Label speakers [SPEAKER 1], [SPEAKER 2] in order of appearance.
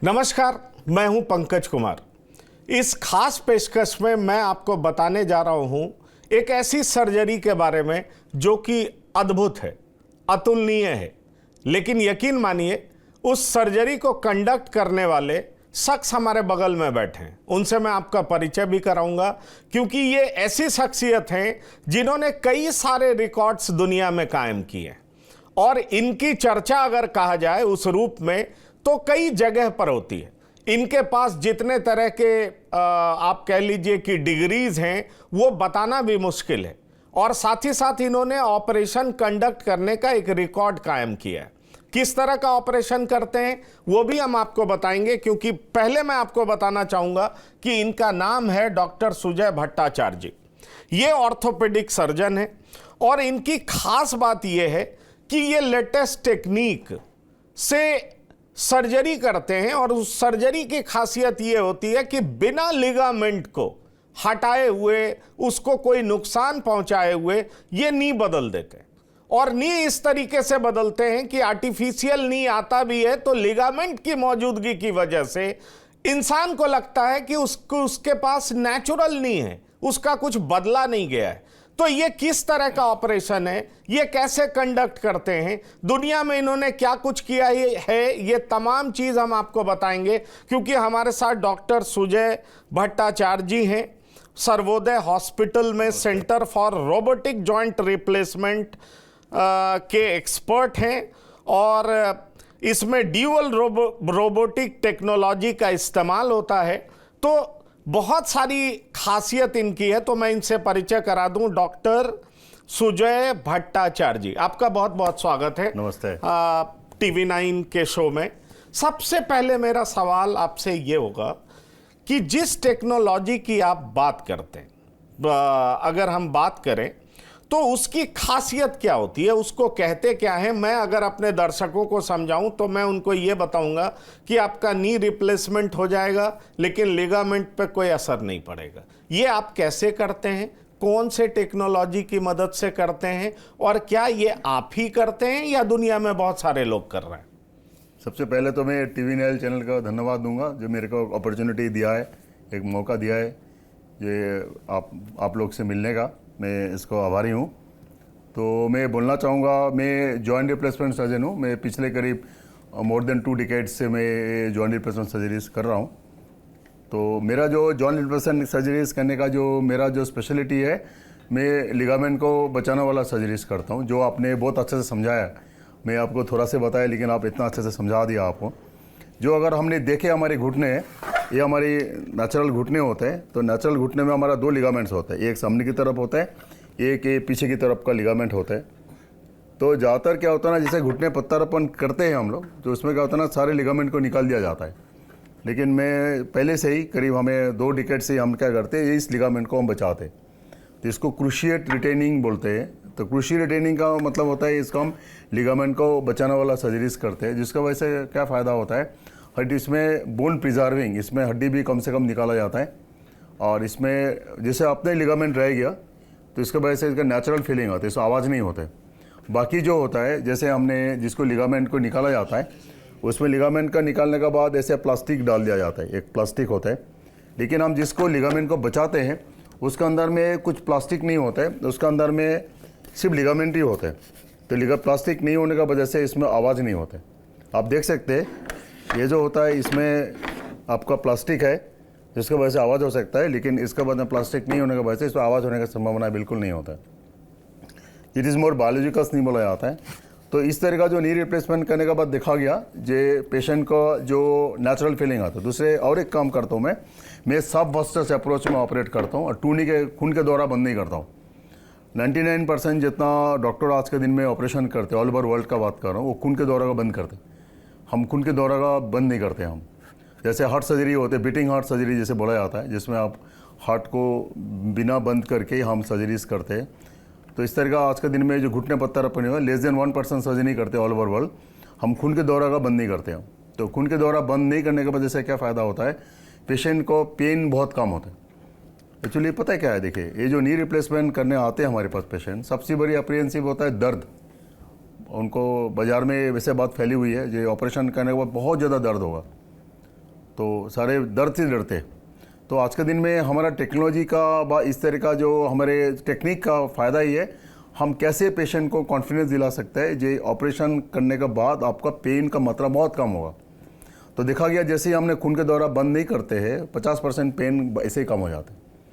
[SPEAKER 1] नमस्कार, मैं हूं पंकज कुमार। इस खास पेशकश में मैं आपको बताने जा रहा हूं एक ऐसी सर्जरी के बारे में जो कि अद्भुत है, अतुलनीय है। लेकिन यकीन मानिए, उस सर्जरी को कंडक्ट करने वाले शख्स हमारे बगल में बैठे हैं। उनसे मैं आपका परिचय भी कराऊंगा, क्योंकि ये ऐसी शख्सियत हैं जिन्होंने कई सारे रिकॉर्ड्स दुनिया में कायम किए और इनकी चर्चा अगर कहा जाए उस रूप में तो कई जगह पर होती है। इनके पास जितने तरह के आप कह लीजिए कि डिग्रीज हैं वो बताना भी मुश्किल है। और साथ ही साथ इन्होंने ऑपरेशन कंडक्ट करने का एक रिकॉर्ड कायम किया है। किस तरह का ऑपरेशन करते हैं वो भी हम आपको बताएंगे, क्योंकि पहले मैं आपको बताना चाहूंगा कि इनका नाम है डॉक्टर सुजय भट्टाचार्य जी। ये ऑर्थोपेडिक सर्जन है और इनकी खास बात यह है कि ये लेटेस्ट टेक्निक से सर्जरी करते हैं। और उस सर्जरी की खासियत ये होती है कि बिना लिगामेंट को हटाए हुए, उसको कोई नुकसान पहुंचाए हुए ये नी बदल देते हैं। और नी इस तरीके से बदलते हैं कि आर्टिफिशियल नी आता भी है तो लिगामेंट की मौजूदगी की वजह से इंसान को लगता है कि उसके पास नेचुरल नी है, उसका कुछ बदला नहीं गया है। तो ये किस तरह का ऑपरेशन है, ये कैसे कंडक्ट करते हैं, दुनिया में इन्होंने क्या कुछ किया है, ये तमाम चीज हम आपको बताएंगे। क्योंकि हमारे साथ डॉक्टर सुजय भट्टाचार्य जी हैं, सर्वोदय हॉस्पिटल में centre for robotic joint replacement के एक्सपर्ट हैं और इसमें ड्यूअल रोबोटिक टेक्नोलॉजी का इस्तेमाल होता है। तो बहुत सारी खासियत इनकी है। तो मैं इनसे परिचय करा दूं, डॉक्टर सुजय भट्टाचार्य जी, आपका बहुत बहुत स्वागत है।
[SPEAKER 2] नमस्ते।
[SPEAKER 1] टीवी 9 के शो में। सबसे पहले मेरा सवाल आपसे ये होगा कि जिस टेक्नोलॉजी की आप बात करते हैं, अगर हम बात करें तो उसकी खासियत क्या होती है, उसको कहते क्या है। मैं अगर अपने दर्शकों को समझाऊं तो मैं उनको ये बताऊंगा कि आपका नी रिप्लेसमेंट हो जाएगा लेकिन लिगामेंट पे कोई असर नहीं पड़ेगा। ये आप कैसे करते हैं, कौन से टेक्नोलॉजी की मदद से करते हैं, और क्या ये आप ही करते हैं या दुनिया में बहुत सारे लोग कर रहे हैं?
[SPEAKER 2] सबसे पहले तो मैं टीवी 9 चैनल का धन्यवाद दूंगा जो मेरे को अपॉर्चुनिटी दिया है, एक मौका दिया है ये आप लोग से मिलने का। मैं इसको आभारी हूँ। तो मैं बोलना चाहूँगा, मैं जॉइंट रिप्लेसमेंट सर्जन हूँ। मैं पिछले करीब मोर देन 2 डिकेड्स से मैं जॉइंट रिप्लेसमेंट सर्जरीज कर रहा हूँ। तो मेरा जो जॉइंट रिप्लेसमेंट सर्जरीज करने का जो मेरा जो स्पेशलिटी है, मैं लिगामेंट को बचाने वाला सर्जरीज करता हूँ, जो आपने बहुत अच्छे से समझाया। मैं आपको थोड़ा से बताया लेकिन आप इतना अच्छे से समझा दिया आपको। जो अगर हमने देखे हमारे घुटने, ये हमारी नेचुरल घुटने होते हैं। तो नेचुरल घुटने में हमारा 2 लिगामेंट्स होते हैं, एक सामने की तरफ होता है, एक ये पीछे की तरफ का लिगामेंट होता है। तो ज़्यादातर क्या होता है ना, जैसे घुटने प्रत्यारोपण करते हैं हम लोग, तो उसमें क्या होता है ना, सारे लिगामेंट को निकाल दिया जाता है। लेकिन मैं पहले से ही करीब हमें 2 डिकेड से हम क्या करते हैं, इस लिगामेंट को हम बचाते हैं। तो इसको क्रूशिएट रिटेनिंग बोलते हैं। तो क्रूशिएट रिटेनिंग का मतलब होता है इसको हम लिगामेंट को बचाने वाला सर्जरीज करते हैं, जिसका वजह से क्या फ़ायदा होता है, हड्डी इसमें बोन प्रिजर्विंग, इसमें हड्डी भी कम से कम निकाला जाता है। और इसमें जैसे अपने लिगामेंट रह गया तो इसके वजह से इसका नेचुरल फीलिंग आती है, इसको आवाज़ नहीं होते। बाकी जो होता है, जैसे हमने जिसको लिगामेंट को निकाला जाता है, उसमें लिगामेंट का निकालने के बाद ऐसे प्लास्टिक डाल दिया जाता है, एक प्लास्टिक होता है। लेकिन हम जिसको लिगामेंट को बचाते हैं उसके अंदर में कुछ प्लास्टिक नहीं होता है, उसके अंदर में सिर्फ लिगामेंट ही होता है। तो प्लास्टिक नहीं होने की वजह से इसमें आवाज़ नहीं होता है। आप देख सकते हैं ये जो होता है इसमें आपका प्लास्टिक है, जिसकी वजह से आवाज़ हो सकता है, लेकिन इसके बाद में प्लास्टिक नहीं होने की वजह से इसमें आवाज़ होने की संभावना बिल्कुल नहीं होता है। इट इज़ मोर बायोलॉजिकल्स नहीं बोला जाता है। तो इस तरह का जो नी रिप्लेसमेंट करने के बाद देखा गया जे पेशेंट को जो नेचुरल फीलिंग आता है। दूसरे और एक काम करता हूँ मैं सब वस्टर्स अप्रोच में ऑपरेट करता हूँ और टूनी के खून के द्वारा बंद नहीं करता हूँ। 99% जितना डॉक्टर आज के दिन में ऑपरेशन करते हैं, ऑल ओवर वर्ल्ड का बात कर रहा हूँ, वो खून के द्वारा का बंद करते हैं। हम खून के द्वारा का बंद नहीं करते हम। जैसे हार्ट सर्जरी होते हैं, बीटिंग हार्ट सर्जरी जैसे बोला जाता है, जिसमें आप हार्ट को बिना बंद करके हम सर्जरीज करते हैं। तो इस तरह का आज के दिन में जो घुटने प्रत्यारोपण हुआ, लेस देन 1% सर्जरी करते हैं ऑल ओवर वर्ल्ड। हम खून के द्वारा का बंद नहीं करते हैं। तो खून के द्वारा बंद नहीं करने की वजह से क्या फ़ायदा होता है, पेशेंट को पेन बहुत कम होता है। एक्चुअली पता है क्या है, देखिए ये जो नी रिप्लेसमेंट करने आते हैं हमारे पास पेशेंट, सबसे बड़ी अप्रीहेंसिव होता है दर्द। उनको बाज़ार में वैसे बात फैली हुई है जो ऑपरेशन करने के बाद बहुत ज़्यादा दर्द होगा। तो सारे दर्द से डरते। तो आज के दिन में हमारा टेक्नोलॉजी का इस तरह का जो हमारे टेक्निक का फ़ायदा ही है, हम कैसे पेशेंट को कॉन्फिडेंस दिला सकते हैं जो ऑपरेशन करने के बाद आपका पेन का मात्रा बहुत कम होगा। तो देखा गया जैसे ही हमने खून के दौरा बंद नहीं करते हैं 50% पेन ऐसे ही कम हो जाते हैं।